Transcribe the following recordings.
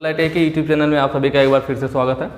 Light के YouTube channel में आप सभी का एक बार फिर से स्वागत है।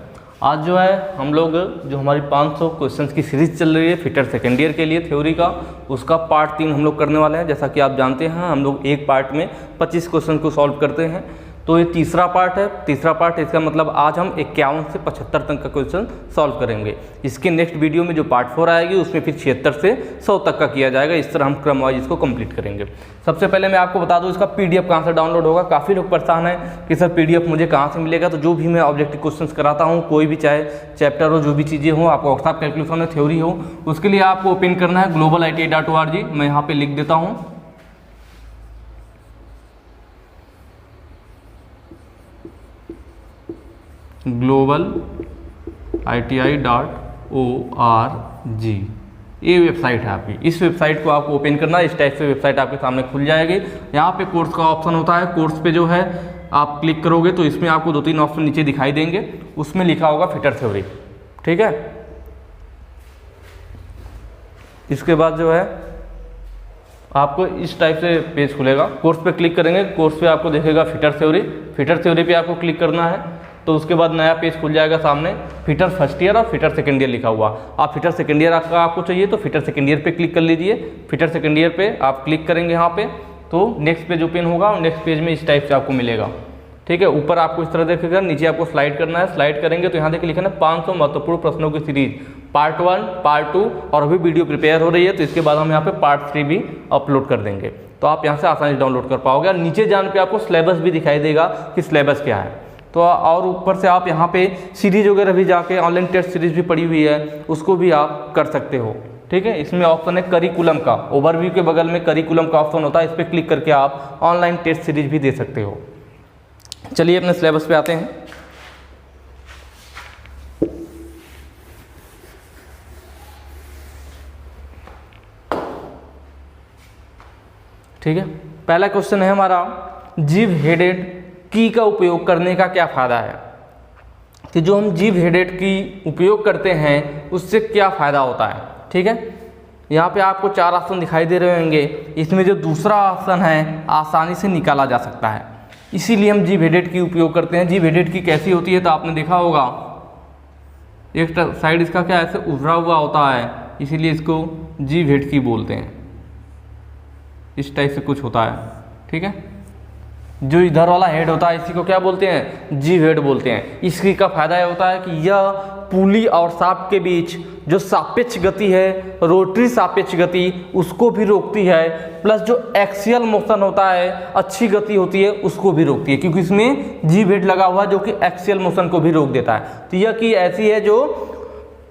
आज जो है हम लोग जो हमारी 500 क्वेश्चंस की सीरीज चल रही है फिटर सेकेंड ईयर के लिए थ्योरी का, उसका पार्ट 3 हम लोग करने वाले हैं। जैसा कि आप जानते हैं हम लोग एक पार्ट में 25 क्वेश्चन को सॉल्व करते हैं, तो ये तीसरा पार्ट है। इसका मतलब आज हम 51 से 75 तक का क्वेश्चन सॉल्व करेंगे। इसके नेक्स्ट वीडियो में जो पार्ट 4 आएगी उसमें फिर 76 से 100 तक का किया जाएगा। इस तरह हम क्रम वाइज इसको कंप्लीट करेंगे। सबसे पहले मैं आपको बता दूं इसका पीडीएफ कहाँ से डाउनलोड होगा। काफ़ी लोग परेशान हैं कि सर पीडीएफ मुझे कहाँ से मिलेगा। तो जो भी मैं ऑब्जेक्टिव क्वेश्चंस कराता हूँ, कोई भी चाहे चैप्टर हो, जो भी चीज़ें हो, आपको व्हाट्सएप कैलकुलेशन हो, थ्योरी हो, उसके लिए आपको ओपन करना है globaliti.org। मैं यहाँ पर लिख देता हूँ globaliti.org। ये वेबसाइट है आपकी। इस वेबसाइट को आपको ओपन करना है। इस टाइप से वेबसाइट आपके सामने खुल जाएगी। यहाँ पे कोर्स का ऑप्शन होता है। कोर्स पे जो है आप क्लिक करोगे तो इसमें आपको 2-3 ऑप्शन नीचे दिखाई देंगे। उसमें लिखा होगा फिटर थ्योरी, ठीक है। इसके बाद जो है आपको इस टाइप से पेज खुलेगा। कोर्स पे क्लिक करेंगे, कोर्स पे आपको देखेगा फिटर थ्योरी। फिटर थ्योरी पे आपको क्लिक करना है तो उसके बाद नया पेज खुल जाएगा सामने, फिटर फर्स्ट ईयर और फिटर सेकेंड ईयर लिखा हुआ। आप फिटर सेकेंड ईयर आपको चाहिए तो फिटर सेकेंड ईयर पे क्लिक कर लीजिए। फिटर सेकेंड ईयर पे आप क्लिक करेंगे यहाँ पे तो नेक्स्ट पेज ओपन होगा। नेक्स्ट पेज में इस टाइप से आपको मिलेगा, ठीक है। ऊपर आपको इस तरह देखेगा, नीचे आपको स्लाइड करना है। स्लाइड करेंगे तो यहाँ देखिए लिखा है 500 महत्वपूर्ण प्रश्नों की सीरीज पार्ट 1, पार्ट 2 और अभी वीडियो प्रिपेयर हो रही है। तो इसके बाद हम यहाँ पे पार्ट 3 भी अपलोड कर देंगे, तो आप यहाँ से आसानी से डाउनलोड कर पाओगे। और नीचे जाने पे आपको सिलेबस भी दिखाई देगा कि सिलेबस क्या है। तो और ऊपर से आप यहाँ पे सीरीज वगैरह भी जाके ऑनलाइन टेस्ट सीरीज भी पड़ी हुई है, उसको भी आप कर सकते हो, ठीक है। इसमें ऑप्शन है करिकुलम का, ओवरव्यू के बगल में करिकुलम का ऑप्शन होता है। इस पर क्लिक करके आप ऑनलाइन टेस्ट सीरीज भी दे सकते हो। चलिए अपने सिलेबस पे आते हैं। ठीक है, पहला क्वेश्चन है हमारा, जीव हेडेड की का उपयोग करने का क्या फायदा है। कि जो हम जीव हेडेड की उपयोग करते हैं उससे क्या फायदा होता है, ठीक है। यहाँ पे आपको 4 ऑप्शन दिखाई दे रहे होंगे। इसमें जो दूसरा ऑप्शन है आसानी से निकाला जा सकता है, इसीलिए हम जीव हेडेड की उपयोग करते हैं। जीव हेडेड की कैसी होती है तो आपने देखा होगा, एक साइड इसका क्या ऐसे उभरा हुआ होता है, इसीलिए इसको जीव हेड की बोलते हैं। इस टाइप से कुछ होता है, ठीक है। जो इधर वाला हेड होता है इसी को क्या बोलते हैं, जीव हेड बोलते हैं। इसकी का फायदा यह होता है कि यह पुली और शाफ्ट के बीच जो सापेक्ष गति है, रोटरी सापेक्ष गति, उसको भी रोकती है। प्लस जो एक्सियल मोशन होता है, अच्छी गति होती है, उसको भी रोकती है, क्योंकि इसमें जीव हेड लगा हुआ है जो कि एक्सियल मोशन को भी रोक देता है। तो यह की ऐसी है जो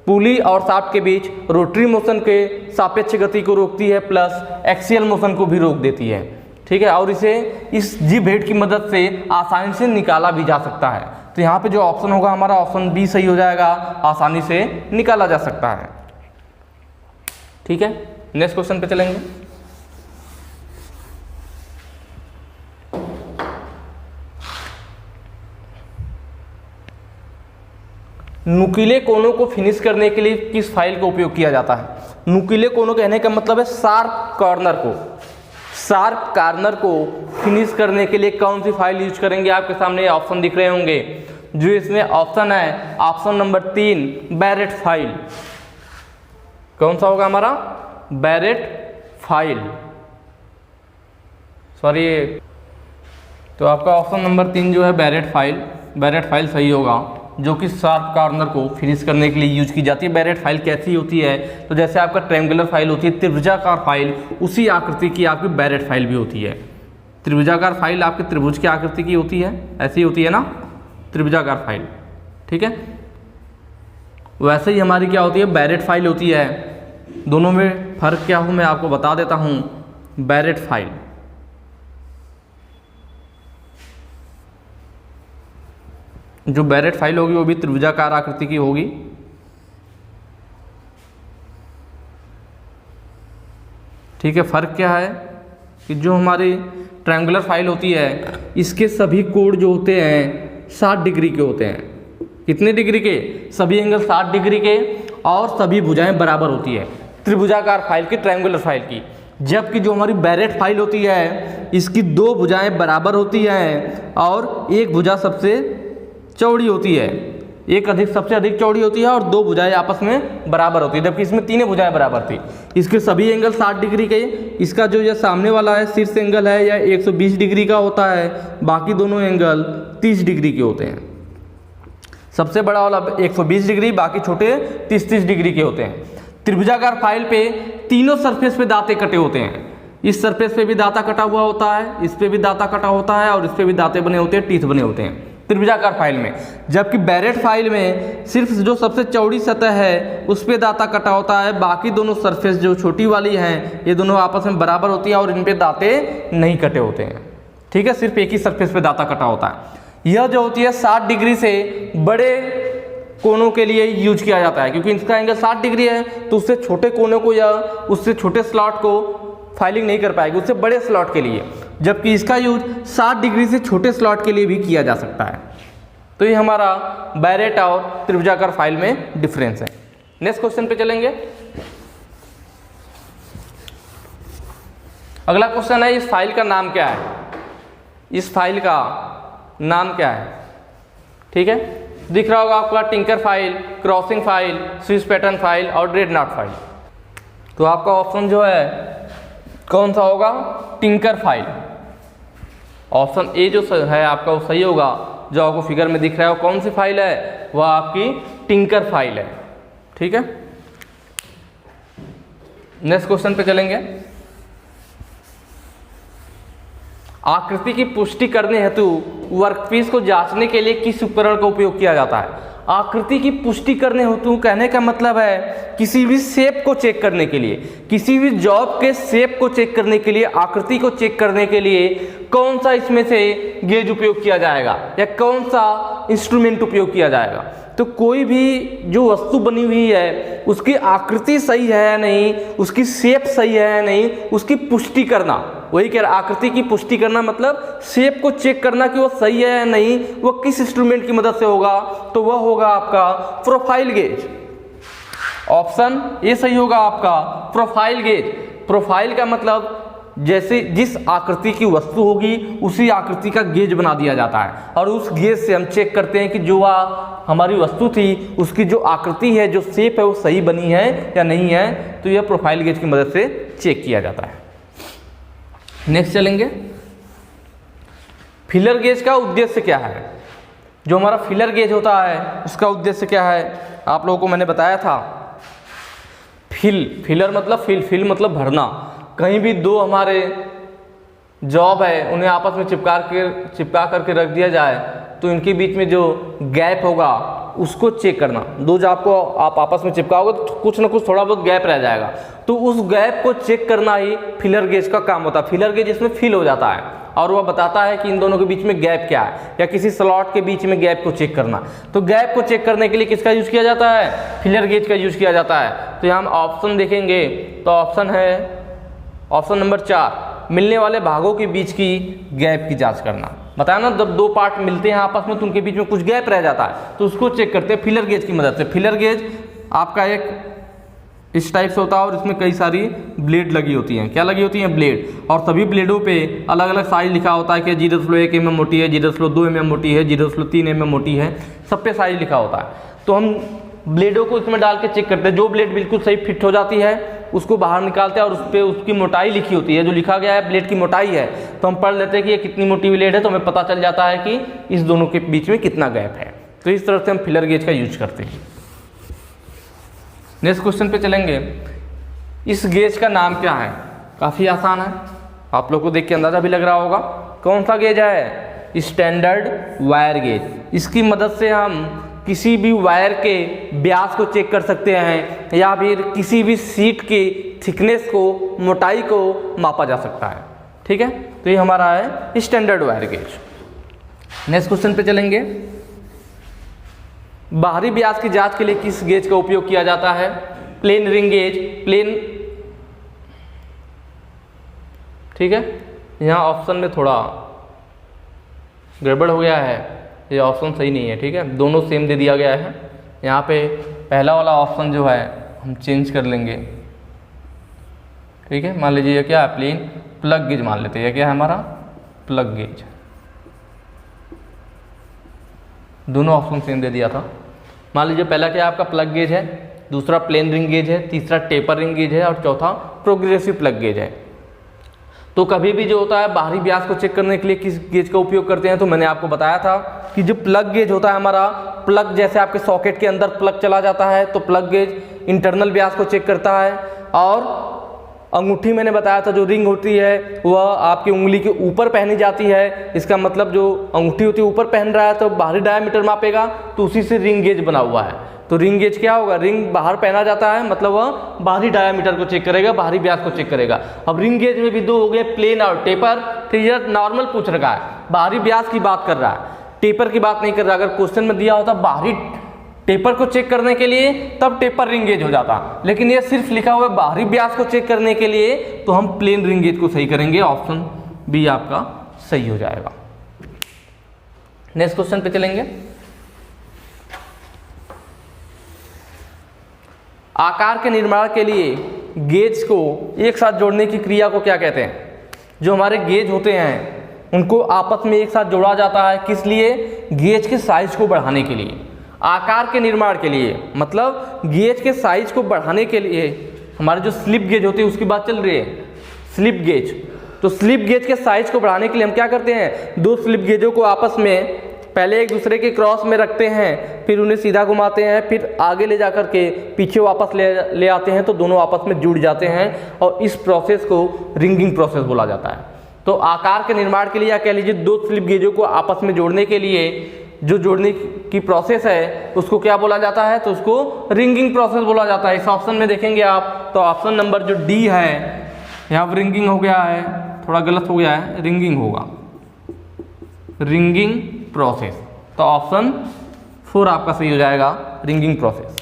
पुली और शाफ्ट के बीच रोटरी मोशन के सापेक्ष गति को रोकती है, प्लस एक्सियल मोशन को भी रोक देती है, ठीक है। और इसे इस जीव हेड की मदद से आसानी से निकाला भी जा सकता है। तो यहाँ पे जो ऑप्शन होगा हमारा ऑप्शन बी सही हो जाएगा, आसानी से निकाला जा सकता है, ठीक है। नेक्स्ट क्वेश्चन पे चलेंगे। नुकीले कोनों को फिनिश करने के लिए किस फाइल का उपयोग किया जाता है। नुकीले कोनों कहने का मतलब है शार्प कॉर्नर को। शार्प कॉर्नर को फिनिश करने के लिए कौन सी फाइल यूज करेंगे, आपके सामने ऑप्शन दिख रहे होंगे। जो इसमें ऑप्शन है ऑप्शन नंबर 3, बैरेट फाइल। कौन सा होगा हमारा, बैरेट फाइल, सॉरी। तो आपका ऑप्शन नंबर 3 जो है बैरेट फाइल सही होगा, जो कि शार्प कॉर्नर को फिनिश करने के लिए यूज की जाती है। बैरेट फाइल कैसी होती है तो जैसे आपका ट्रायंगुलर फाइल होती है, त्रिभुजाकार फाइल, उसी आकृति की आपकी बैरेट फाइल भी होती है। त्रिभुजाकार फाइल आपके त्रिभुज की आकृति की होती है, ऐसी होती है ना त्रिभुजाकार फाइल, ठीक है। वैसे ही हमारी क्या होती है, बैरेट फाइल होती है। दोनों में फर्क क्या हो मैं आपको बता देता हूँ। बैरेट फाइल जो बैरेट फाइल होगी वो भी त्रिभुजाकार आकृति की होगी, ठीक है। फर्क क्या है कि जो हमारी ट्रायंगुलर फाइल होती है इसके सभी कोण जो होते हैं 60 डिग्री के होते हैं। कितने डिग्री के, सभी एंगल 60 डिग्री के, और सभी भुजाएं बराबर होती है त्रिभुजाकार फाइल की, ट्रायंगुलर फाइल की। जबकि जो हमारी बैरेट फाइल होती है इसकी दो भुजाएं बराबर होती हैं और एक भुजा सबसे चौड़ी होती है, सबसे अधिक चौड़ी होती है और दो भुजाएं आपस में बराबर होती है, जबकि इसमें तीनों भुजाएं बराबर थी। इसके सभी एंगल 60 डिग्री के, इसका जो ये सामने वाला है शीर्ष एंगल है यह 120 डिग्री का होता है, बाकी दोनों एंगल 30 डिग्री के होते हैं। सबसे बड़ा वाला 120 डिग्री, बाकी छोटे 30-30 डिग्री के होते हैं। त्रिभुजाकार फाइल पे तीनों सरफेस पे दांते कटे होते हैं। इस सरफेस पे भी दांता कटा हुआ होता है, इस पे भी दांता कटा होता है और इस पे भी दांते बने होते हैं, टीथ बने होते हैं त्रिभुजाकार फाइल में। जबकि बैरेट फाइल में सिर्फ जो सबसे चौड़ी सतह है उस पे दांता कटा होता है, बाकी दोनों सरफेस जो छोटी वाली हैं ये दोनों आपस में बराबर होती है और इन पे दांते नहीं कटे होते हैं। ठीक है, सिर्फ एक ही सरफेस पे दांता कटा होता है। यह जो होती है 60 डिग्री से बड़े कोनों के लिए यूज किया जाता है, क्योंकि इसका एंगल 60 डिग्री है तो उससे छोटे कोनों को या उससे छोटे स्लॉट को फाइलिंग नहीं कर पाएगी, उससे बड़े स्लॉट के लिए, जबकि इसका यूज 60 डिग्री से छोटे स्लॉट के लिए भी किया जा सकता है। तो ये हमारा बैरेट और त्रिभुजाकार फाइल में डिफरेंस है। नेक्स्ट क्वेश्चन पे चलेंगे। अगला क्वेश्चन है, इस फाइल का नाम क्या है? इस फाइल का नाम क्या है? ठीक है, दिख रहा होगा आपका tinker file, crossing file, Swiss pattern file और ड्रेडनॉट फाइल। तो आपका ऑप्शन जो है कौन सा होगा? Tinker file. ऑप्शन ए जो है आपका वो सही होगा। जो आपको फिगर में दिख रहा है वो कौन सी फाइल है? वह आपकी टिंकर फाइल है। ठीक है, नेक्स्ट क्वेश्चन पे चलेंगे। आकृति की पुष्टि करने हेतु वर्कपीस को जांचने के लिए किस उपकरण का उपयोग किया जाता है? आकृति की पुष्टि करने हेतु कहने का मतलब है किसी भी शेप को चेक करने के लिए, किसी भी जॉब के शेप को चेक करने के लिए, आकृति को चेक करने के लिए कौन सा इसमें से गेज उपयोग किया जाएगा या कौन सा इंस्ट्रूमेंट उपयोग किया जाएगा। तो कोई भी जो वस्तु बनी हुई है उसकी आकृति सही है या नहीं, उसकी शेप सही है या नहीं, उसकी पुष्टि करना, वही कह रहा, आकृति की पुष्टि करना मतलब शेप को चेक करना कि वो सही है या नहीं, वो किस इंस्ट्रूमेंट की मदद से होगा, तो वह होगा आपका प्रोफाइल गेज। ऑप्शन ए सही होगा आपका, प्रोफाइल गेज। प्रोफाइल का मतलब जैसे जिस आकृति की वस्तु होगी उसी आकृति का गेज बना दिया जाता है और उस गेज से हम चेक करते हैं कि जो हमारी वस्तु थी उसकी जो आकृति है, जो शेप है, वो सही बनी है या नहीं है। तो यह प्रोफाइल गेज की मदद से चेक किया जाता है। नेक्स्ट चलेंगे, फिलर गेज का उद्देश्य क्या है? जो हमारा फिलर गेज होता है उसका उद्देश्य क्या है? आप लोगों को मैंने बताया था, फिलर मतलब फिल मतलब भरना। कहीं भी दो हमारे जॉब है उन्हें आपस में चिपका करके रख दिया जाए तो इनके बीच में जो गैप होगा उसको चेक करना। दो जॉब को आप आपस में चिपकाओगे तो कुछ ना कुछ थोड़ा बहुत गैप रह जाएगा, तो उस गैप को चेक करना ही फिलर गेज का काम होता है। फिलर गेज इसमें फिल हो जाता है और वह बताता है कि इन दोनों के बीच में गैप क्या है या किसी स्लॉट के बीच में गैप को चेक करना। तो गैप को चेक करने के लिए किसका यूज किया जाता है? फिलर गेज का यूज किया जाता है। तो यहाँ हम ऑप्शन देखेंगे तो ऑप्शन है ऑप्शन नंबर 4, मिलने वाले भागों के बीच की गैप की जांच करना। बताया ना, जब दो पार्ट मिलते हैं आपस में तो उनके बीच में कुछ गैप रह जाता है तो उसको चेक करते हैं फिलर गेज की मदद से। फिलर गेज आपका एक इस टाइप से होता है और इसमें कई सारी ब्लेड लगी होती हैं। क्या लगी होती हैं? ब्लेड। और सभी ब्लेडों पे अलग अलग साइज लिखा होता है कि 0.1 mm मोटी है, 0.2 mm मोटी है, 0.3 mm मोटी है, सब पे साइज लिखा होता है। तो हम ब्लेडों को इसमें डाल के चेक करते हैं। जो ब्लेड बिल्कुल सही फिट हो जाती है उसको बाहर निकालते हैं और उस पर उसकी मोटाई लिखी होती है, जो लिखा गया है ब्लेड की मोटाई है, तो हम पढ़ लेते हैं कि ये कितनी मोटी ब्लेड है, तो हमें पता चल जाता है कि इस दोनों के बीच में कितना गैप है। तो इस तरह से हम फिलर गेज का यूज करते हैं। नेक्स्ट क्वेश्चन पे चलेंगे, इस गेज का नाम क्या है? काफ़ी आसान है, आप लोग को देख के अंदाजा भी लग रहा होगा। कौन सा गेज है? Standard wire gauge. इसकी मदद से हम किसी भी वायर के व्यास को चेक कर सकते हैं या फिर किसी भी शीट की थिकनेस को, मोटाई को मापा जा सकता है। ठीक है, तो ये हमारा है standard wire gauge. Next question पे चलेंगे, बाहरी व्यास की जांच के लिए किस गेज का उपयोग किया जाता है? Plain ring gauge, plain. ठीक है, यहाँ ऑप्शन में थोड़ा गड़बड़ हो गया है, ये ऑप्शन सही नहीं है। ठीक है, दोनों सेम दे दिया गया है। यहाँ पे पहला वाला ऑप्शन जो है हम चेंज कर लेंगे, ठीक है। मान लीजिए ये क्या है, प्लेन प्लग गेज मान लेते हैं, ये क्या है हमारा प्लग गेज। दोनों ऑप्शन सेम दे दिया था। मान लीजिए पहला क्या है आपका प्लग गेज है, दूसरा प्लेन रिंग गेज है, तीसरा टेपर रिंग गेज है और चौथा प्रोग्रेसिव प्लग गेज है। तो कभी भी जो होता है बाहरी व्यास को चेक करने के लिए किस गेज का उपयोग करते हैं, तो मैंने आपको बताया था कि जो प्लग गेज होता है हमारा, प्लग जैसे आपके सॉकेट के अंदर प्लग चला जाता है तो प्लग गेज इंटरनल व्यास को चेक करता है। और अंगूठी मैंने बताया था जो रिंग होती है वह आपकी उंगली के ऊपर पहनी जाती है। इसका मतलब जो अंगूठी होती है ऊपर पहन रहा है तो बाहरी डायमीटर मापेगा, तो उसी से रिंग गेज बना हुआ है। तो रिंग गेज क्या होगा, रिंग बाहर पहना जाता है मतलब वह बाहरी डायमीटर को चेक करेगा, बाहरी व्यास को चेक करेगा। अब रिंग गेज में भी दो हो गए, प्लेन और टेपर। तो ये नॉर्मल पूछ रखा है, बाहरी व्यास की बात कर रहा है, टेपर की बात नहीं कर रहा। अगर क्वेश्चन में दिया होता बाहरी टेपर को चेक करने के लिए तब टेपर रिंग गेज हो जाता, लेकिन ये सिर्फ लिखा हुआ है बाहरी व्यास को चेक करने के लिए, तो हम प्लेन रिंग गेज को सही करेंगे। ऑप्शन बी आपका सही हो जाएगा। नेक्स्ट क्वेश्चन पे चलेंगे। आकार के निर्माण के लिए गेज को एक साथ जोड़ने की क्रिया को क्या कहते हैं? जो हमारे गेज होते हैं उनको आपस में एक साथ जोड़ा जाता है, किस लिए? गेज के साइज को बढ़ाने के लिए। आकार के निर्माण के लिए मतलब गेज के साइज को बढ़ाने के लिए। हमारे जो स्लिप गेज होती है उसकी बात चल रही है, स्लिप गेज। तो स्लिप गेज के साइज को बढ़ाने के लिए हम क्या करते हैं, दो स्लिप गेजों को आपस में पहले एक दूसरे के क्रॉस में रखते हैं, फिर उन्हें सीधा घुमाते हैं, फिर आगे ले जाकर के पीछे वापस ले आते हैं, तो दोनों आपस में जुड़ जाते हैं और इस प्रोसेस को रिंगिंग प्रोसेस बोला जाता है। तो आकार के निर्माण के लिए या कह लीजिए दो स्लिप गेजों को आपस में जोड़ने के लिए जो जोड़ने की प्रोसेस है उसको क्या बोला जाता है, तो उसको रिंगिंग प्रोसेस बोला जाता है। इस ऑप्शन में देखेंगे आप तो ऑप्शन नंबर जो डी है यहाँ रिंगिंग हो गया है, थोड़ा गलत हो गया है, रिंगिंग होगा, रिंगिंग प्रोसेस। तो ऑप्शन 4 आपका सही हो जाएगा, रिंगिंग प्रोसेस।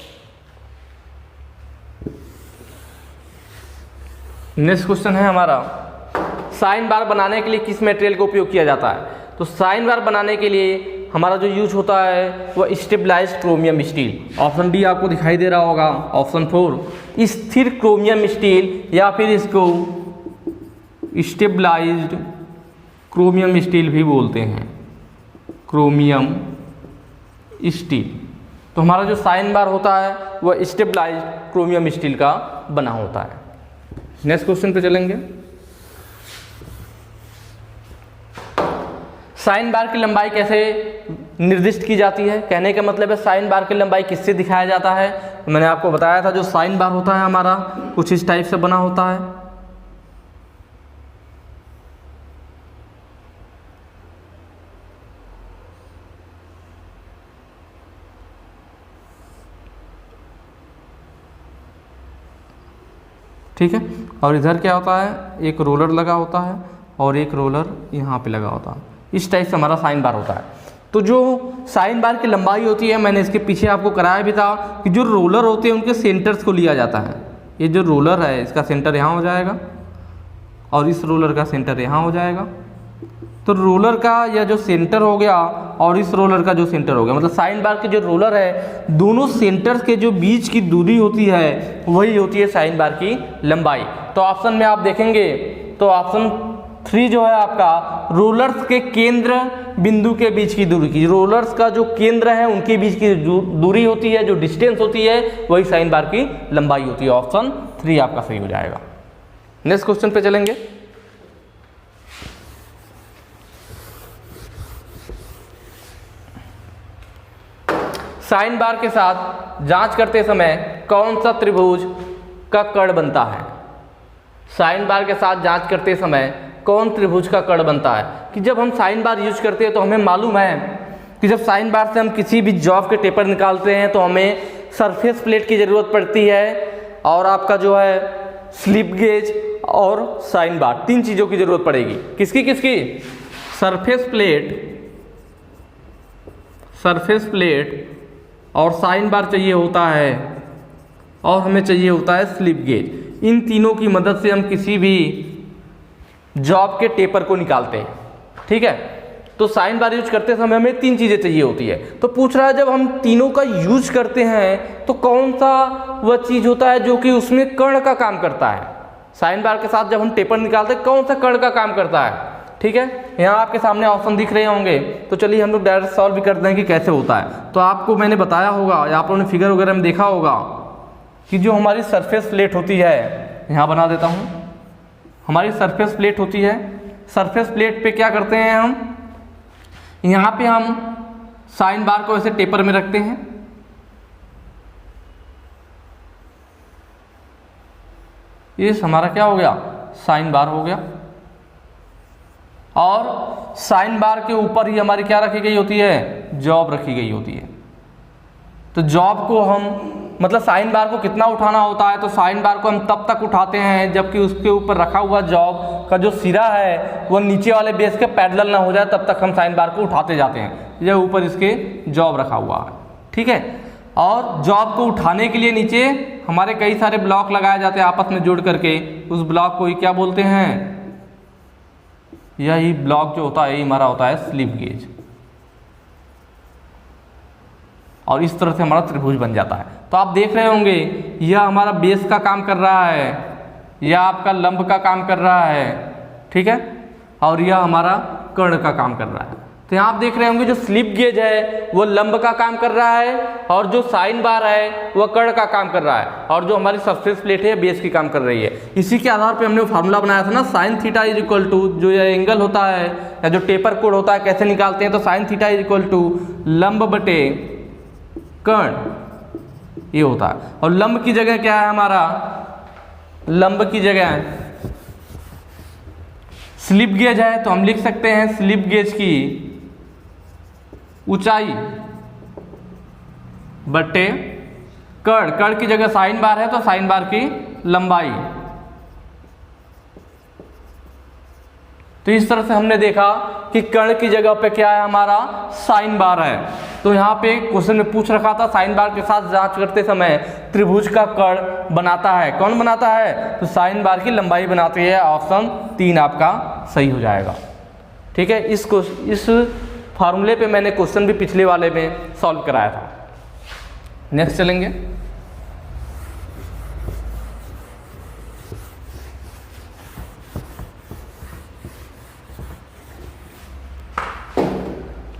नेक्स्ट क्वेश्चन है हमारा, साइन बार बनाने के लिए किस मटेरियल का उपयोग किया जाता है? तो साइन बार बनाने के लिए हमारा जो यूज होता है वह stabilised chromium steel. Option D आपको दिखाई दे रहा होगा, ऑप्शन 4 स्थिर क्रोमियम स्टील या फिर इसको स्टेबलाइज्ड क्रोमियम स्टील भी बोलते हैं, क्रोमियम स्टील। तो हमारा जो साइन बार होता है वह स्टेबलाइज्ड क्रोमियम स्टील का बना होता है। नेक्स्ट क्वेश्चन पे चलेंगे। साइन बार की लंबाई कैसे निर्दिष्ट की जाती है? कहने का मतलब है साइन बार की लंबाई किससे दिखाया जाता है? तो मैंने आपको बताया था जो साइन बार होता है हमारा कुछ इस टाइप से बना होता है। ठीक है, और इधर क्या होता है, एक रोलर लगा होता है और एक रोलर यहाँ पे लगा होता है। इस टाइप से हमारा साइन बार होता है। तो जो साइन बार की लंबाई होती है, मैंने इसके पीछे आपको कराया भी था कि जो रोलर होते हैं उनके सेंटर्स को लिया जाता है। ये जो रोलर है इसका सेंटर यहाँ हो जाएगा और इस रोलर का सेंटर यहाँ हो जाएगा। तो रोलर का यह जो सेंटर हो गया और इस रोलर का जो सेंटर हो गया, मतलब साइन बार के जो रोलर है दोनों सेंटर्स के जो बीच की दूरी होती है वही होती है साइन बार की लंबाई। तो ऑप्शन में आप देखेंगे तो ऑप्शन 3 जो है आपका रोलर्स के केंद्र बिंदु के बीच की दूरी की, रोलर्स का जो केंद्र है उनके बीच की दूरी होती है, जो डिस्टेंस होती है वही साइन बार की लंबाई होती है। ऑप्शन 3 आपका सही हो जाएगा। नेक्स्ट क्वेश्चन पे चलेंगे। साइन बार के साथ जांच करते समय कौन सा त्रिभुज का कर्ण बनता है? साइन बार के साथ जांच करते समय कौन त्रिभुज का कर्ण बनता है? कि जब हम साइन बार यूज करते हैं तो हमें मालूम है कि जब साइन बार से हम किसी भी जॉब के टेपर निकालते हैं तो हमें सरफेस प्लेट की ज़रूरत पड़ती है और आपका जो है स्लिप गेज और साइन बार, 3 चीज़ों की ज़रूरत पड़ेगी। किसकी किसकी? सरफेस प्लेट और साइन बार चाहिए होता है और हमें चाहिए होता है स्लिप गेज। इन तीनों की मदद से हम किसी भी जॉब के टेपर को निकालते हैं। ठीक है, तो साइन बार यूज करते समय हमें 3 चीज़ें चाहिए होती है। तो पूछ रहा है जब हम तीनों का यूज करते हैं तो कौन सा वह चीज़ होता है जो कि उसमें कर्ण का काम करता है? साइन बार के साथ जब हम टेपर निकालते हैं कौन सा कण का काम करता है, ठीक है। यहाँ आपके सामने ऑप्शन दिख रहे होंगे, तो चलिए हम लोग डायरेक्ट सॉल्व भी करते हैं कि कैसे होता है। तो आपको मैंने बताया होगा या आप लोगों ने फिगर वगैरह में देखा होगा कि जो हमारी सरफेस प्लेट होती है, यहाँ बना देता हूँ, हमारी सरफेस प्लेट होती है, सरफेस प्लेट पे क्या करते हैं हम, यहाँ पे हम साइन बार को ऐसे टेपर में रखते हैं, ये हमारा क्या हो गया, साइन बार हो गया। और साइन बार के ऊपर ही हमारी क्या रखी गई होती है, जॉब रखी गई होती है। तो जॉब को हम मतलब साइन बार को कितना उठाना होता है, तो साइन बार को हम तब तक उठाते हैं जबकि उसके ऊपर रखा हुआ जॉब का जो सिरा है वो नीचे वाले बेस के पैरेलल ना हो जाए, तब तक हम साइन बार को उठाते जाते हैं जब ऊपर इसके जॉब रखा हुआ है, ठीक है। और जॉब को उठाने के लिए नीचे हमारे कई सारे ब्लॉक लगाए जाते हैं आपस में जोड़ करके, उस ब्लॉक को ही क्या बोलते हैं, यही ब्लॉक जो होता है यही हमारा होता है स्लिप गेज। और इस तरह से हमारा त्रिभुज बन जाता है। तो आप देख रहे होंगे यह हमारा बेस का काम कर रहा है, यह आपका लंब का काम कर रहा है, ठीक है, और यह हमारा कर्ण का काम कर रहा है। तो यहाँ आप देख रहे होंगे जो स्लिप गेज है वो लंब का काम कर रहा है, और जो साइन बार है वह कर्ण का काम कर रहा है, और जो हमारी सरफेस प्लेट है बेस की काम कर रही है। इसी के आधार पे हमने फार्मूला बनाया था ना, sine theta is equal to, जो यह एंगल होता है या जो टेपर कोण होता है कैसे निकालते हैं, तो sine theta is equal to लंब बटे कर्ण, ये होता है। और लंब की जगह क्या है हमारा, लंब की जगह स्लिप गेज है, तो हम लिख सकते हैं स्लिप गेज की ऊंचाई बटे कर्ण, कर्ण की जगह साइन बार है तो साइन बार की लंबाई। तो इस तरह से हमने देखा कि कर्ण की जगह पे क्या है हमारा, साइन बार है। तो यहाँ पे क्वेश्चन में पूछ रखा था साइन बार के साथ जांच करते समय त्रिभुज का कर्ण बनाता है, कौन बनाता है, तो साइन बार की लंबाई बनाती है। ऑप्शन 3 आपका सही हो जाएगा, ठीक है। इस फार्मूले पे मैंने क्वेश्चन भी पिछले वाले में सॉल्व कराया था। नेक्स्ट चलेंगे।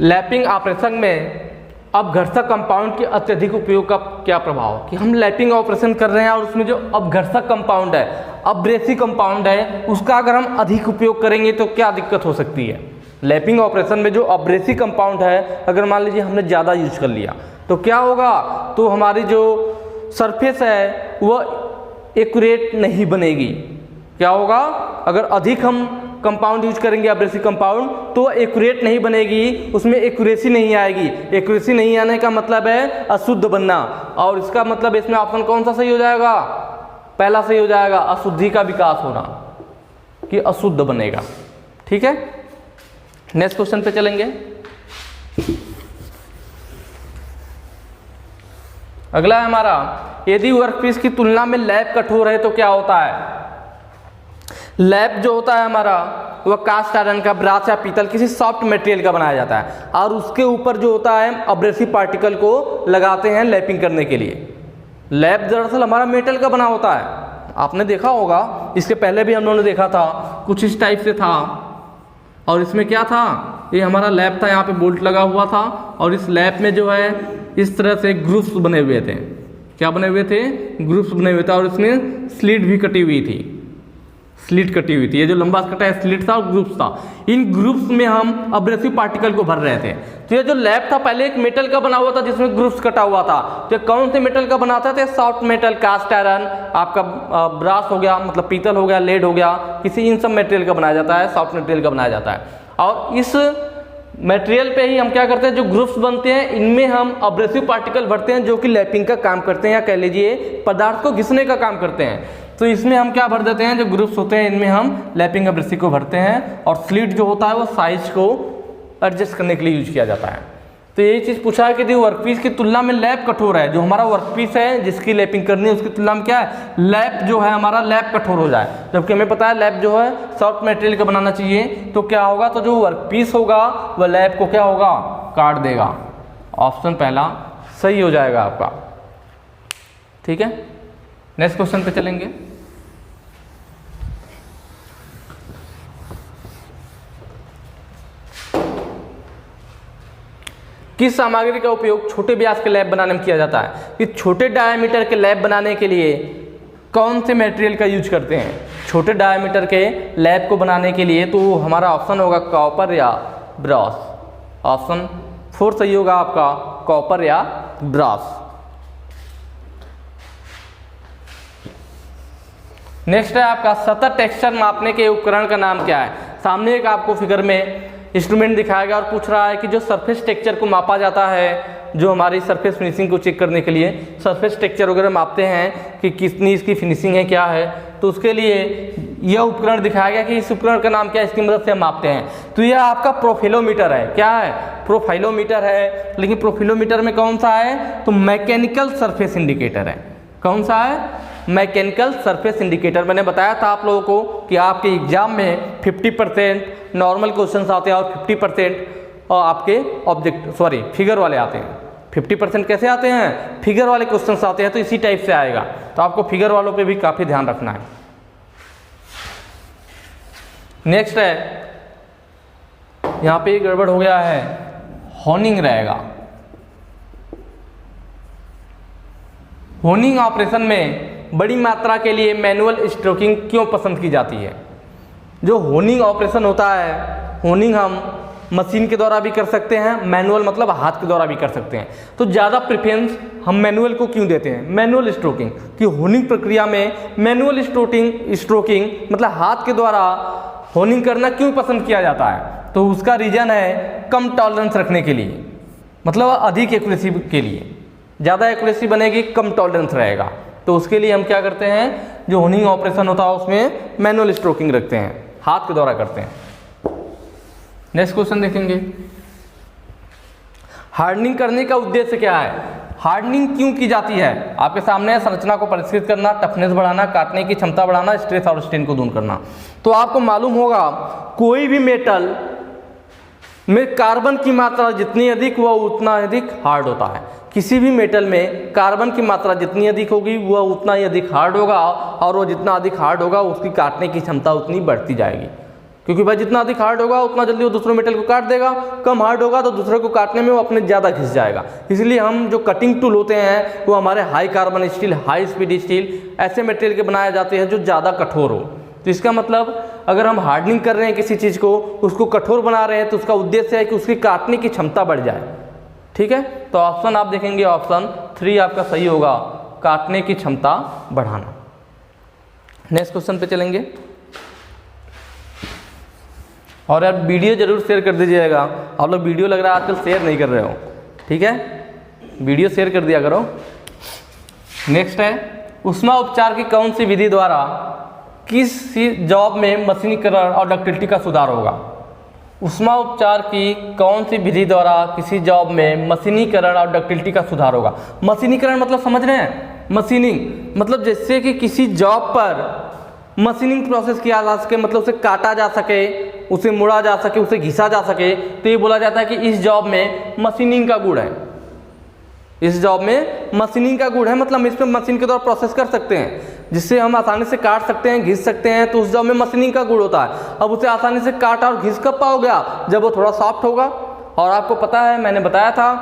लैपिंग ऑपरेशन में अपघर्षक कंपाउंड के अत्यधिक उपयोग का क्या प्रभाव, कि हम लैपिंग ऑपरेशन कर रहे हैं और उसमें जो अपघर्षक कंपाउंड है, अब्रेसिव कंपाउंड है, उसका अगर हम अधिक उपयोग करेंगे तो क्या दिक्कत हो सकती है। लैपिंग ऑपरेशन में जो अब्रेसिव कंपाउंड है अगर मान लीजिए हमने ज़्यादा यूज कर लिया तो क्या होगा, तो हमारी जो सरफेस है वह एक्यूरेट नहीं बनेगी। क्या होगा, अगर अधिक हम कंपाउंड यूज करेंगे अब्रेसिव कंपाउंड तो एक्यूरेट नहीं बनेगी, उसमें एक्यूरेसी नहीं आएगी। एक्यूरेसी नहीं आने का मतलब है अशुद्ध बनना, और इसका मतलब इसमें ऑप्शन कौन सा सही हो जाएगा, पहला सही हो जाएगा, अशुद्धि का विकास होना, कि अशुद्ध बनेगा, ठीक है। नेक्स्ट क्वेश्चन पे चलेंगे। अगला है हमारा, यदि वर्कपीस की तुलना में लैप कठोर है तो क्या होता है। लैप जो होता है हमारा वह कास्ट आयरन का, ब्रास या पीतल किसी सॉफ्ट मटेरियल का बनाया जाता है, और उसके ऊपर जो होता है अब्रेसिव पार्टिकल को लगाते हैं लैपिंग करने के लिए। लैप दरअसल हमारा मेटल का बना होता है, आपने देखा होगा, इसके पहले भी हम लोगों ने देखा था, कुछ इस टाइप से था। और इसमें क्या था, ये हमारा लैप था, यहाँ पे बोल्ट लगा हुआ था, और इस लैप में जो है इस तरह से ग्रुप्स बने हुए थे। क्या बने हुए थे, ग्रुप्स बने हुए थे, और इसमें स्लिट भी कटी हुई थी, स्लिट कटी हुई थी। ये जो लंबा कटा है स्लिट था और ग्रुप्स था, इन ग्रुप्स में हम अब्रेसिव पार्टिकल को भर रहे थे। तो ये जो लैप था पहले एक मेटल का बना हुआ था जिसमें ग्रुप्स कटा हुआ था। तो कौन से मेटल का बनाता था, सॉफ्ट मेटल, कास्ट आयरन, आपका ब्रास हो गया, मतलब पीतल हो गया, लेड हो गया, किसी इन सब मटेरियल का बनाया जाता है, सॉफ्ट मटेरियल का बनाया जाता है। और इस मटेरियल पे ही हम क्या करते हैं, जो ग्रुप्स बनते हैं इनमें हम अब्रेसिव पार्टिकल भरते हैं जो कि लैपिंग का काम करते हैं, या कह लीजिए पदार्थ को घिसने का काम करते हैं। तो इसमें हम क्या भर देते हैं, जो ग्रुप्स होते हैं इनमें हम लैपिंग अब्रेसिव को भरते हैं, और स्लिट जो होता है वो साइज को एडजस्ट करने के लिए यूज किया जाता है। तो यही चीज़ पूछा है कि यदि वर्कपीस की तुलना में लैप कठोर है, जो हमारा वर्कपीस है जिसकी लैपिंग करनी है उसकी तुलना में क्या है, लैप जो है हमारा लैप कठोर हो जाए, जबकि हमें पता है लैप जो है सॉफ्ट मटेरियल का बनाना चाहिए। तो क्या होगा, तो जो वर्कपीस होगा वह लैप को क्या होगा, काट देगा। ऑप्शन पहला सही हो जाएगा आपका, ठीक है। नेक्स्ट क्वेश्चन पे चलेंगे। किस सामग्री का उपयोग छोटे व्यास के लैब बनाने में किया जाता है? कि छोटे डायमीटर के लैब बनाने के लिए कौन से मटेरियल का यूज करते हैं? छोटे डायमीटर के लैब को बनाने के लिए तो हमारा ऑप्शन होगा कॉपर या ब्रॉस। ऑप्शन 4 सही होगा आपका, कॉपर या ब्रॉस। नेक्स्ट है आपका सतह टेक्सचर मापने के उपकरण का नाम क्या है? सामने एक आपको फिगर में इंस्ट्रूमेंट दिखाया गया और पूछ रहा है कि जो सरफेस टेक्सचर को मापा जाता है, जो हमारी सरफेस फिनिशिंग को चेक करने के लिए सरफेस टेक्सचर वगैरह मापते हैं कि कितनी इसकी फिनिशिंग है, क्या है, तो उसके लिए यह उपकरण दिखाया गया कि इस उपकरण का नाम क्या है, इसकी मदद से हम मापते हैं। तो यह आपका प्रोफाइलोमीटर है। क्या है? प्रोफाइलोमीटर है। लेकिन प्रोफाइलोमीटर में कौन सा है? तो मैकेनिकल सरफेस इंडिकेटर है। कौन सा है? Mechanical surface indicator. मैंने बताया था आप लोगों को कि आपके एग्जाम में 50% नॉर्मल क्वेश्चंस आते हैं और 50% और आपके फिगर वाले आते हैं। 50% कैसे आते हैं? फिगर वाले क्वेश्चंस आते हैं, तो इसी टाइप से आएगा। तो आपको फिगर वालों पे भी काफ़ी ध्यान रखना है। नेक्स्ट है, यहाँ पे गड़बड़ हो गया है, होनिंग रहेगा। होनिंग ऑपरेशन में बड़ी मात्रा के लिए मैनुअल स्ट्रोकिंग क्यों पसंद की जाती है? जो होनिंग ऑपरेशन होता है, होनिंग हम मशीन के द्वारा भी कर सकते हैं, मैनुअल मतलब हाथ के द्वारा भी कर सकते हैं। तो ज़्यादा प्रेफरेंस हम मैनुअल को क्यों देते हैं? मैनुअल स्ट्रोकिंग कि होनिंग प्रक्रिया में मैनुअल स्ट्रोकिंग मतलब हाथ के द्वारा होनिंग करना क्यों पसंद किया जाता है? तो उसका रीज़न है कम टॉलरेंस रखने के लिए, मतलब अधिक एक्यूरेसी के लिए। ज़्यादा एक्यूरेसी बनेगी, कम टॉलरेंस रहेगा। तो उसके लिए हम क्या करते हैं, जो होनिंग ऑपरेशन होता है उसमें मैनुअल स्ट्रोकिंग रखते हैं, हाथ के द्वारा करते हैं। नेक्स्ट क्वेश्चन देखेंगे, हार्डनिंग करने का उद्देश्य क्या है? हार्डनिंग क्यों की जाती है? आपके सामने है, संरचना को परिष्कृत करना, टफनेस बढ़ाना, काटने की क्षमता बढ़ाना, स्ट्रेस और स्ट्रेन को दूर करना। तो आपको मालूम होगा कोई भी मेटल में कार्बन की मात्रा जितनी अधिक वह उतना अधिक हार्ड होता है। किसी भी मेटल में कार्बन की मात्रा जितनी अधिक होगी वह उतना ही अधिक हार्ड होगा, और वो जितना अधिक हार्ड होगा उसकी काटने की क्षमता उतनी बढ़ती जाएगी। क्योंकि भाई जितना अधिक हार्ड होगा उतना जल्दी वो दूसरे मेटल को काट देगा, कम हार्ड होगा तो दूसरे को काटने में वो अपने ज़्यादा घिस जाएगा। इसलिए हम जो कटिंग टूल होते हैं वो हमारे high carbon steel, high speed steel ऐसे मटेरियल के बनाए जाते हैं जो ज़्यादा कठोर हो। तो इसका मतलब अगर हम हार्डनिंग कर रहे हैं किसी चीज़ को, उसको कठोर बना रहे हैं, तो उसका उद्देश्य है कि उसकी काटने की क्षमता बढ़ जाए। ठीक है, तो ऑप्शन आप देखेंगे, ऑप्शन 3 आपका सही होगा, काटने की क्षमता बढ़ाना। नेक्स्ट क्वेश्चन पे चलेंगे। और यार वीडियो जरूर शेयर कर दीजिएगा। आप लोग वीडियो लग रहा है आजकल शेयर नहीं कर रहे हो, ठीक है, वीडियो शेयर कर दिया करो। नेक्स्ट है, ऊष्मा उपचार की कौन सी विधि द्वारा किसी जॉब में मशीनीकरण और डक्टिलिटी का सुधार होगा? ऊष्मा उपचार की कौन सी विधि द्वारा किसी जॉब में मशीनीकरण और डक्टिलिटी का सुधार होगा? मशीनीकरण मतलब समझ रहे हैं? मशीनिंग मतलब जैसे कि किसी जॉब पर मशीनिंग प्रोसेस किया जा सके, मतलब उसे काटा जा सके, उसे मुड़ा जा सके, उसे घिसा जा सके, तो ये बोला जाता है कि इस जॉब में मशीनिंग का गुण है। इस जॉब में मशीनिंग का गुण है, मतलब इस पर मशीन के द्वारा प्रोसेस कर सकते हैं, जिससे हम आसानी से काट सकते हैं, घिस सकते हैं। तो उस जॉब में मशीनिंग का गुण होता है। अब उसे आसानी से काट और घिस कब पाओगे आप? जब वो थोड़ा सॉफ्ट होगा। और आपको पता है, मैंने बताया था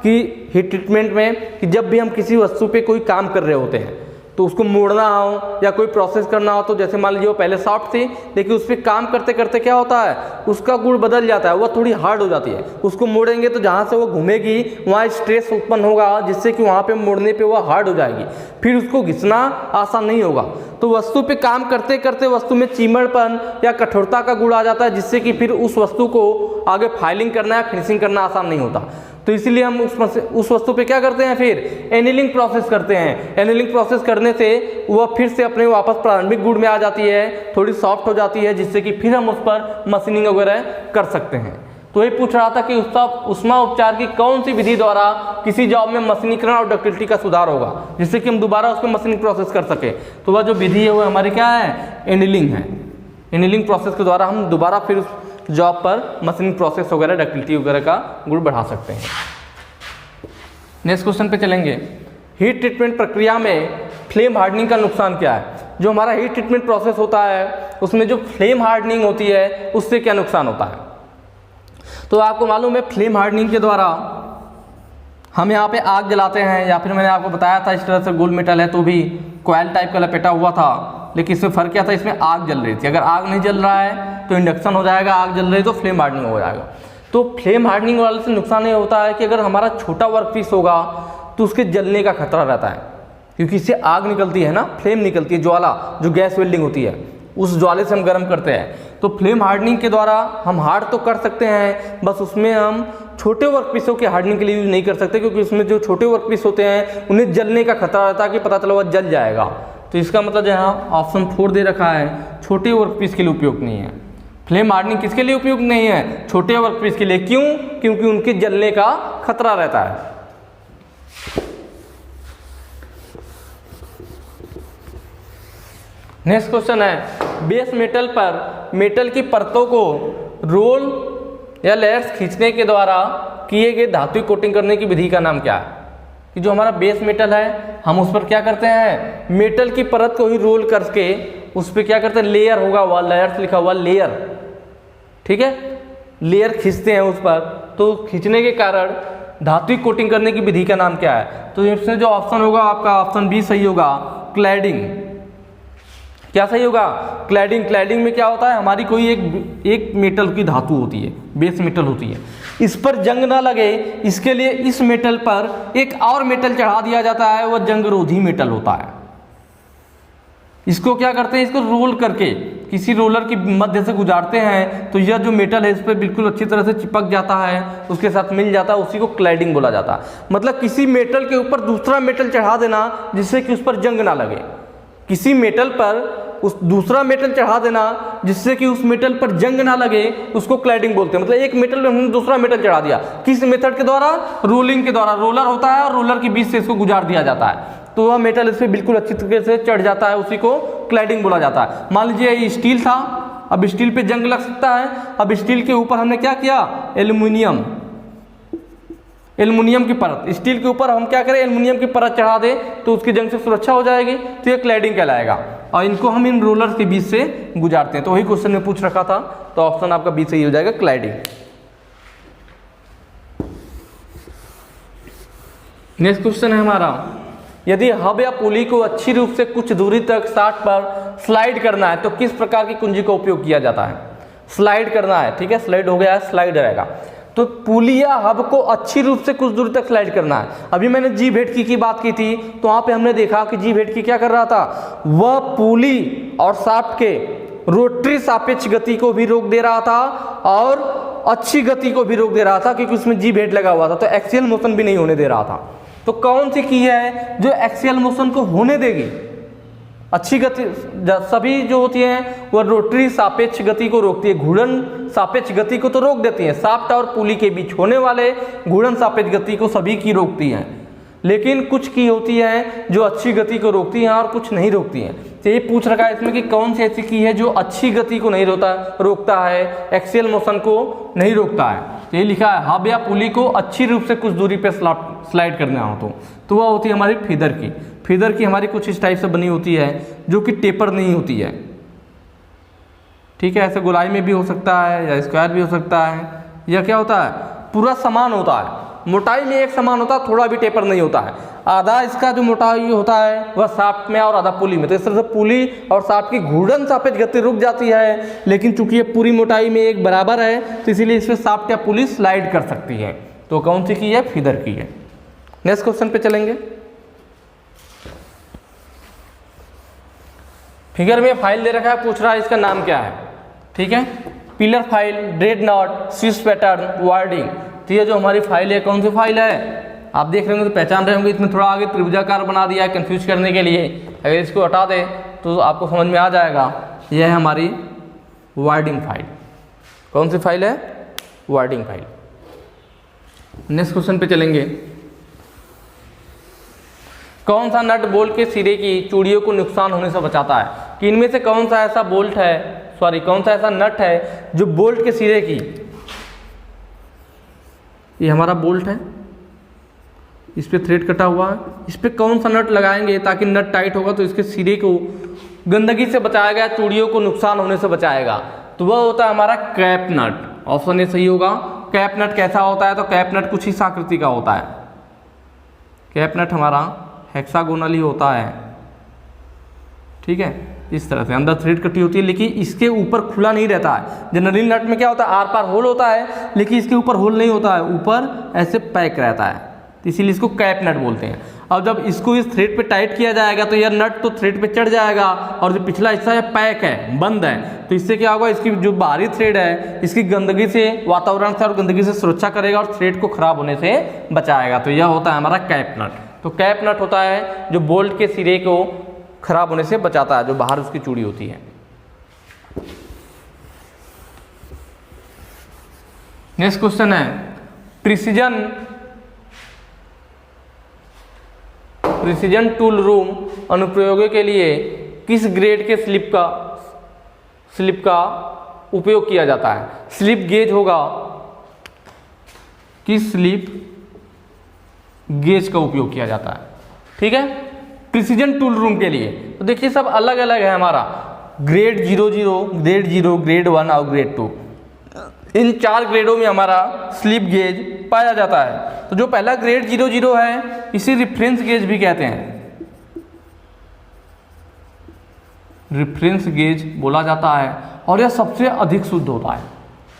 कि हीट ट्रीटमेंट में कि जब भी हम किसी वस्तु पे कोई काम कर रहे होते हैं तो उसको मोड़ना हो या कोई प्रोसेस करना हो, तो जैसे मान लीजिए वो पहले सॉफ्ट थी, लेकिन उस पर काम करते करते क्या होता है, उसका गुण बदल जाता है, वह थोड़ी हार्ड हो जाती है। उसको मोड़ेंगे तो जहाँ से वो घूमेगी वहाँ स्ट्रेस उत्पन्न होगा, जिससे कि वहाँ पे मोड़ने पे वह हार्ड हो जाएगी, फिर उसको घिसना आसान नहीं होगा। तो वस्तु पे काम करते करते वस्तु में चिमड़पन या कठोरता का गुण आ जाता है, जिससे कि फिर उस वस्तु को आगे फाइलिंग करना या फिनिशिंग करना आसान नहीं होता। तो इसीलिए हम उस वस्तु पे क्या करते हैं, फिर एनीलिंग प्रोसेस करते हैं। एनीलिंग प्रोसेस करने से वह फिर से अपने वापस प्रारंभिक गुण में आ जाती है, थोड़ी सॉफ्ट हो जाती है, जिससे कि फिर हम उस पर मशीनिंग वगैरह कर सकते हैं। तो ये पूछ रहा था कि ऊष्मा उपचार की कौन सी विधि द्वारा किसी जॉब में मशीनीकरण और डक्टिलिटी का सुधार होगा, जिससे कि हम दोबारा उस पर मशीनिंग प्रोसेस कर सके। तो वह जो विधि है वो हमारी क्या है, एनीलिंग है। एनीलिंग प्रोसेस के द्वारा हम दोबारा फिर जॉब पर मशीनिंग प्रोसेस वगैरह, डक्टिलिटी वगैरह का गुण बढ़ा सकते हैं। नेक्स्ट क्वेश्चन पे चलेंगे। हीट ट्रीटमेंट प्रक्रिया में फ्लेम हार्डनिंग का नुकसान क्या है? जो हमारा हीट ट्रीटमेंट प्रोसेस होता है उसमें जो फ्लेम हार्डनिंग होती है उससे क्या नुकसान होता है? तो आपको मालूम है फ्लेम हार्डनिंग के द्वारा हम यहाँ पे आग जलाते हैं, या फिर मैंने आपको बताया था इस तरह से गोल मेटल है तो भी कॉइल टाइप का लपेटा हुआ था, लेकिन इसमें फ़र्क क्या था, इसमें आग जल रही थी। अगर आग नहीं जल रहा है तो इंडक्शन हो जाएगा, आग जल रही तो फ्लेम हार्डनिंग हो जाएगा। तो फ्लेम हार्डनिंग वाले से नुकसान ये होता है कि अगर हमारा छोटा वर्क पीस होगा तो उसके जलने का खतरा रहता है, क्योंकि इससे आग निकलती है ना, फ्लेम निकलती है, ज्वाला, जो गैस वेल्डिंग होती है, उस ज्वाले से हम गर्म करते हैं। तो फ्लेम हार्डनिंग के द्वारा हम हार्ड तो कर सकते हैं, बस उसमें हम छोटे वर्क पीसों के हार्डनिंग के लिए यूज नहीं कर सकते, क्योंकि उसमें जो छोटे वर्क पीस होते हैं उन्हें जलने का खतरा रहता है कि पता चला वह जल जाएगा। तो इसका मतलब यहाँ ऑप्शन 4 दे रखा है, छोटे वर्क पीस के लिए उपयोग नहीं है। फ्लेम हार्डनिंग किसके लिए उपयोग नहीं है, छोटे वर्क पीस के लिए। क्यों? क्योंकि उनके जलने का खतरा रहता है। नेक्स्ट क्वेश्चन है, बेस मेटल पर मेटल की परतों को रोल या लेयर्स खींचने के द्वारा किए गए धातु कोटिंग करने की विधि का नाम क्या है? कि जो हमारा बेस मेटल है हम उस पर क्या करते हैं, मेटल की परत को ही रोल करके उस पर क्या करते हैं, लेयर होगा हुआ, लेयर्स लिखा हुआ लेयर, ठीक है, लेयर खींचते हैं उस पर। तो खींचने के कारण धातु कोटिंग करने की विधि का नाम क्या है? तो इसमें जो ऑप्शन होगा आपका ऑप्शन बी सही होगा, क्लैडिंग। क्या सही होगा? क्लैडिंग। क्लैडिंग में क्या होता है, हमारी कोई एक मेटल की धातु होती है, बेस मेटल होती है, इस पर जंग ना लगे इसके लिए इस मेटल पर एक और मेटल चढ़ा दिया जाता है, वह जंग रोधी मेटल होता है। इसको क्या करते हैं, इसको रोल करके किसी रोलर की मध्य से गुजारते हैं, तो यह जो मेटल है इस पर बिल्कुल अच्छी तरह से चिपक जाता है, उसके साथ मिल जाता है, उसी को क्लैडिंग बोला जाता है। मतलब किसी मेटल के ऊपर दूसरा मेटल चढ़ा देना जिससे कि उस पर जंग ना लगे, किसी मेटल पर उस दूसरा मेटल चढ़ा देना जिससे कि उस मेटल पर जंग ना लगे, उसको क्लैडिंग बोलते हैं। मतलब एक मेटल में हमने दूसरा मेटल चढ़ा दिया, किस मेथड के द्वारा, रोलिंग के द्वारा। रोलर होता है और रोलर के बीच से इसको गुजार दिया जाता है, तो वह मेटल इस पर बिल्कुल अच्छी तरीके से चढ़ जाता है, उसी को क्लैडिंग बोला जाता है। मान लीजिए ये स्टील था, अब स्टील पे जंग लग सकता है, अब स्टील के ऊपर हमने क्या किया, एल्युमिनियम की परत, स्टील के ऊपर हम क्या करें, एल्युमिनियम की परत चढ़ा दे तो उसकी जंग से सुरक्षा हो जाएगी, तो ये क्लैडिंग कहलाएगा। और इनको हम इन रोलर के बीच से गुजारते हैं। तो वही क्वेश्चन में पूछ रखा था, तो ऑप्शन आपका बी सही हो जाएगा, क्लैडिंग। नेक्स्ट क्वेश्चन है हमारा, यदि हब या पुली को अच्छी रूप से कुछ दूरी तक शाफ्ट पर स्लाइड करना है तो किस प्रकार की कुंजी का उपयोग किया जाता है? स्लाइड करना है, ठीक है, स्लाइड हो गया है, स्लाइड रहेगा। तो पुली या हब को अच्छी रूप से कुछ दूर तक स्लाइड करना है। अभी मैंने जी भेटकी की बात की थी, तो वहां पे हमने देखा कि जी भेटकी क्या कर रहा था, वह पुली और शाफ्ट के रोटरी सापेक्ष गति को भी रोक दे रहा था और अच्छी गति को भी रोक दे रहा था, क्योंकि उसमें जी भेट लगा हुआ था, तो एक्सियल मोशन भी नहीं होने दे रहा था। तो कौन सी की है जो एक्सियल मोशन को होने देगी? अच्छी गति सभी जो होती है वह रोटरी सापेक्ष गति को रोकती है, घूर्णन सापेक्ष गति को तो रोक देती है, शाफ्ट और पुली के बीच होने वाले घूर्णन सापेक्ष गति को सभी की रोकती हैं। लेकिन कुछ की होती है जो अच्छी गति को रोकती हैं और कुछ नहीं रोकती हैं। तो ये पूछ रखा है इसमें कि कौन सी ऐसी की है जो अच्छी गति को नहीं रोकता है, एक्सियल मोशन को नहीं रोकता है। तो ये लिखा है हब या पुली को अच्छी रूप से कुछ दूरी पे स्लाइड करना हो तो वह होती है हमारी फीदर की। फीदर की हमारी कुछ इस टाइप से बनी होती है जो कि टेपर नहीं होती है, ठीक है, ऐसे गोलाई में भी हो सकता है या स्क्वायर भी हो सकता है, या क्या होता है पूरा समान होता है, मोटाई में एक समान होता है, थोड़ा भी टेपर नहीं होता है। आधा इसका जो मोटाई होता है वह शाफ्ट में और आधा पुली में, तो इस तरह से पुली और शाफ्ट की घूर्णन सापेक्ष गति रुक जाती है, लेकिन चूंकि ये पूरी मोटाई में एक बराबर है तो इसीलिए इसमें शाफ्ट या पुली स्लाइड कर सकती है। तो कौन सी की है? फीदर की है। नेक्स्ट क्वेश्चन पे चलेंगे। फिगर में फाइल दे रखा है, पूछ रहा है इसका नाम क्या है, ठीक है, pillar file, Dreadnought, Swiss pattern, wording. तो ये जो हमारी फाइल है कौन सी फाइल है? आप देख रहे होंगे तो पहचान रहे होंगे, इसमें थोड़ा आगे त्रिभुजाकार बना दिया है कंफ्यूज करने के लिए। अगर इसको हटा दे तो आपको समझ में आ जाएगा, यह है हमारी वार्डिंग फाइल। कौन सी फाइल है? Wording file. नेक्स्ट क्वेश्चन पे चलेंगे। कौन सा नट बोल्ट के सिरे की चूड़ियों को नुकसान होने से बचाता है? कि इनमें से कौन सा ऐसा बोल्ट है, कौन सा ऐसा नट है जो बोल्ट के सिरे की, ये हमारा बोल्ट है, इस पे थ्रेड कटा हुआ है, इस पे कौन सा नट लगाएंगे ताकि नट टाइट होगा तो इसके सिरे को गंदगी से बचाएगा, चूड़ियों को नुकसान होने से बचाएगा? तो वह होता है हमारा कैप नट। ऑप्शन ए सही होगा। कैप नट कैसा होता है? तो कैप नट कुछ इस आकृति का होता है, कैप नट हमारा हेक्सागोनल ही होता है, ठीक है। इस तरह से अंदर थ्रेड कटी होती है, लेकिन इसके ऊपर खुला नहीं रहता है। जनरली नट में क्या होता है, आर पार होल होता है, लेकिन इसके ऊपर होल नहीं होता है, ऊपर ऐसे पैक रहता है, तो इसीलिए इसको कैप नट बोलते हैं। अब जब इसको इस थ्रेड पे टाइट किया जाएगा तो यह नट तो थ्रेड पे चढ़ जाएगा, और जो पिछला हिस्सा है पैक है, बंद है, तो इससे क्या होगा, इसकी जो बाहरी थ्रेड है इसकी गंदगी से, वातावरण से और गंदगी से सुरक्षा करेगा और थ्रेड को खराब होने से बचाएगा। तो यह होता है हमारा कैप नट। तो कैप नट होता है जो बोल्ट के सिरे को खराब होने से बचाता है, जो बाहर उसकी चूड़ी होती है। नेक्स्ट क्वेश्चन है, प्रिसीजन टूल रूम अनुप्रयोगों के लिए किस ग्रेड के स्लिप का उपयोग किया जाता है। स्लिप गेज होगा, किस स्लिप गेज का उपयोग किया जाता है, ठीक है, प्रिसीजन टूल रूम के लिए। तो देखिए सब अलग अलग है हमारा, ग्रेड 00, ग्रेड 0, ग्रेड 1 और ग्रेड 2। इन 4 ग्रेडों में हमारा स्लिप गेज पाया जाता है। तो जो पहला ग्रेड 00 है इसे रिफरेंस गेज भी कहते हैं, रिफरेंस गेज बोला जाता है, और यह सबसे अधिक शुद्ध होता है।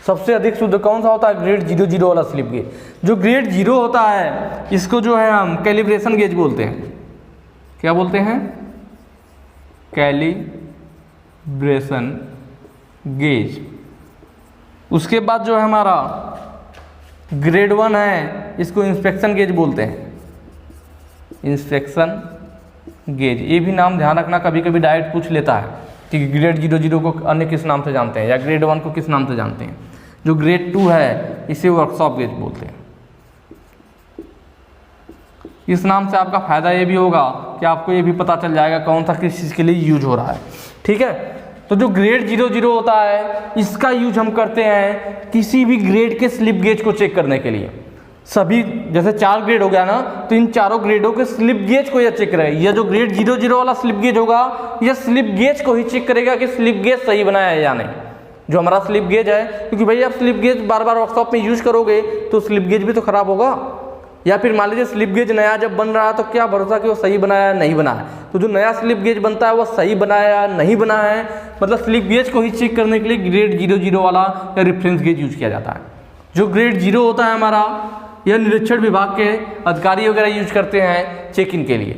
सबसे अधिक शुद्ध कौन सा होता है, ग्रेड 00 वाला स्लिप गेज। जो ग्रेड 0 होता है इसको जो है हम कैलिब्रेशन गेज बोलते हैं। क्या बोलते हैं, कैलिब्रेशन गेज। उसके बाद जो है हमारा ग्रेड 1 है, इसको इंस्पेक्शन गेज बोलते हैं, इंस्पेक्शन गेज। ये भी नाम ध्यान रखना, कभी कभी डायरेक्ट पूछ लेता है कि ग्रेड 00 को अन्य किस नाम से जानते हैं, या ग्रेड 1 को किस नाम से जानते हैं। जो ग्रेड 2 है इसे वर्कशॉप गेज बोलते हैं। इस नाम से आपका फायदा ये भी होगा कि आपको ये भी पता चल जाएगा कौन सा किस चीज़ के लिए यूज हो रहा है, ठीक है। तो जो ग्रेड 00 होता है इसका यूज हम करते हैं किसी भी ग्रेड के स्लिप गेज को चेक करने के लिए। सभी जैसे 4 ग्रेड हो गया ना, तो इन चारों ग्रेडों के स्लिप गेज को यह चेक करेगा। यह जो ग्रेड 00 वाला स्लिप गेज होगा यह स्लिप गेज को ही चेक करेगा कि स्लिप गेज सही बनाया है या नहीं, जो हमारा स्लिप गेज है। क्योंकि भाई आप स्लिप गेज बार बार वर्कशॉप में यूज करोगे तो स्लिप गेज भी तो खराब होगा, या फिर मान लीजिए स्लिप गेज नया जब बन रहा है तो क्या भरोसा कि वो सही बनाया है नहीं बनाया है। तो जो नया स्लिप गेज बनता है वो सही बनाया है नहीं बनाया है, मतलब स्लिप गेज को ही चेक करने के लिए ग्रेड 00 वाला या रेफरेंस गेज यूज किया जाता है। जो ग्रेड 0 होता है हमारा, यह निरीक्षण विभाग के अधिकारी वगैरह यूज करते हैं चेक इन के लिए।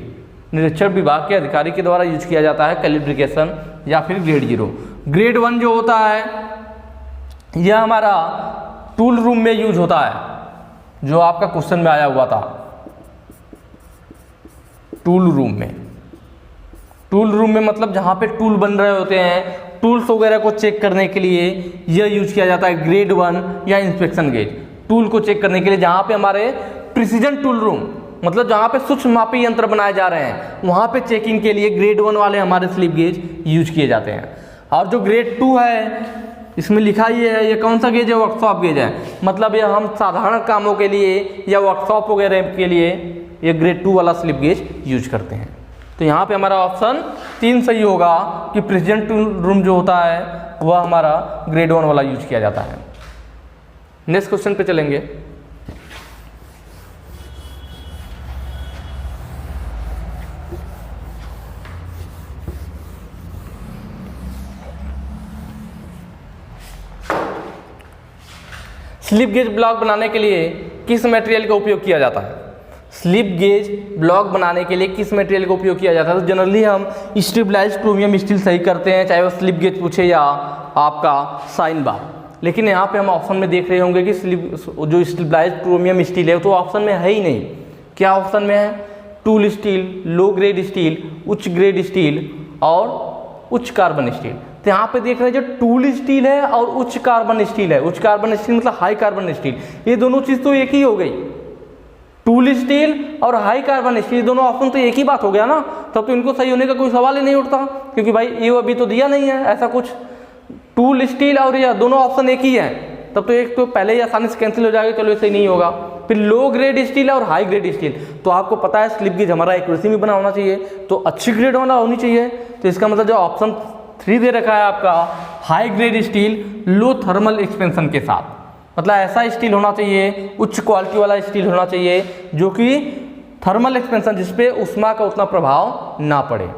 निरीक्षण विभाग के अधिकारी के द्वारा यूज किया जाता है कैलिब्रेशन या फिर ग्रेड 0। ग्रेड 1 जो होता है यह हमारा टूल रूम में यूज होता है, जो आपका क्वेश्चन में आया हुआ था। टूल रूम में, टूल रूम में मतलब जहां पे टूल बन रहे होते हैं, टूल्स वगैरह को चेक करने के लिए यह यूज किया जाता है ग्रेड 1 या इंस्पेक्शन गेज। टूल को चेक करने के लिए जहां पे हमारे प्रिसीजन टूल रूम, मतलब जहां पे सूक्ष्म मापी यंत्र बनाए जा रहे हैं, वहां पे चेकिंग के लिए ग्रेड 1 वाले हमारे स्लिप गेज यूज किए जाते हैं। और जो ग्रेड 2 है इसमें लिखा ही है, ये कौन सा गेज है, वर्कशॉप गेज है। मतलब ये हम साधारण कामों के लिए या वर्कशॉप वगैरह के लिए ये ग्रेड 2 वाला स्लिप गेज यूज करते हैं। तो यहाँ पे हमारा ऑप्शन 3 सही होगा कि प्रिसीजन टूल रूम जो होता है वह हमारा ग्रेड 1 वाला यूज किया जाता है। नेक्स्ट क्वेश्चन पे चलेंगे। स्लिप गेज ब्लॉक बनाने के लिए किस मटेरियल का उपयोग किया जाता है। स्लिप गेज ब्लॉक बनाने के लिए किस मटेरियल का उपयोग किया जाता है। तो जनरली हम स्टेबलाइज्ड क्रोमियम स्टील सही करते हैं, चाहे वो स्लिप गेज पूछे या आपका साइन बार। लेकिन यहाँ पे हम ऑप्शन में देख रहे होंगे कि जो स्टेबलाइज्ड क्रोमियम स्टील है तो ऑप्शन में है ही नहीं। क्या ऑप्शन में है, tool steel, low grade steel, उच्च ग्रेड स्टील और उच्च कार्बन स्टील। तो यहाँ पे देख रहे हैं जो टूल स्टील है और उच्च कार्बन स्टील है। उच्च कार्बन स्टील मतलब हाई कार्बन स्टील, ये दोनों चीज तो एक ही हो गई। टूल स्टील और हाई कार्बन स्टील दोनों ऑप्शन तो एक ही बात हो गया ना, तब तो इनको सही होने का कोई सवाल ही नहीं उठता, क्योंकि भाई ये अभी तो दिया नहीं है ऐसा कुछ। टूल स्टील और यह दोनों ऑप्शन एक ही है, तब तो एक तो पहले ही आसानी से कैंसिल हो जाएगा, चलो ऐसे ही नहीं होगा। फिर लो ग्रेड स्टील और हाई ग्रेड स्टील, तो आपको पता है स्लिप गेज हमारा एक्यूरेसी में बना होना चाहिए, तो अच्छी ग्रेड वाला होनी चाहिए। तो इसका मतलब जो ऑप्शन 3 दे रखा है आपका, हाई ग्रेड स्टील लो थर्मल एक्सपेंशन के साथ, मतलब ऐसा स्टील होना चाहिए, उच्च क्वालिटी वाला स्टील होना चाहिए जो कि थर्मल एक्सपेंशन जिसपे उष्मा का उतना प्रभाव ना पड़े।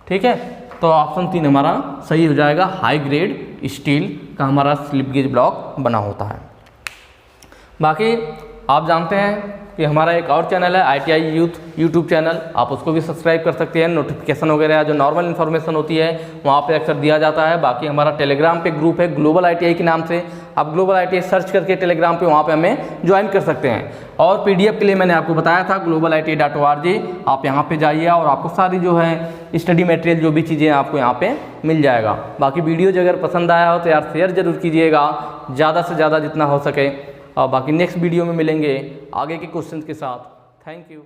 ठीक है, तो ऑप्शन 3 हमारा सही हो जाएगा। हाई ग्रेड स्टील का हमारा स्लिप गेज ब्लॉक बना होता है। बाकी आप जानते हैं कि हमारा एक और चैनल है ITI यूथ यूट्यूब चैनल, आप उसको भी सब्सक्राइब कर सकते हैं। नोटिफिकेशन वगैरह जो नॉर्मल इन्फॉर्मेशन होती है वहाँ पे अक्सर दिया जाता है। बाकी हमारा टेलीग्राम पे ग्रुप है ग्लोबल ITI के नाम से, आप ग्लोबल ITI सर्च करके टेलीग्राम पे वहाँ पे हमें ज्वाइन कर सकते हैं। और PDF के लिए मैंने आपको बताया था globaliti.org, आप यहाँ पे जाइए और आपको सारी जो है स्टडी मटेरियल जो भी चीज़ें आपको यहाँ पे मिल जाएगा। बाकी वीडियो जो अगर पसंद आया हो तो यार शेयर जरूर कीजिएगा ज़्यादा से ज़्यादा जितना हो सके। और बाकी नेक्स्ट वीडियो में मिलेंगे आगे के क्वेश्चन के साथ। Thank you.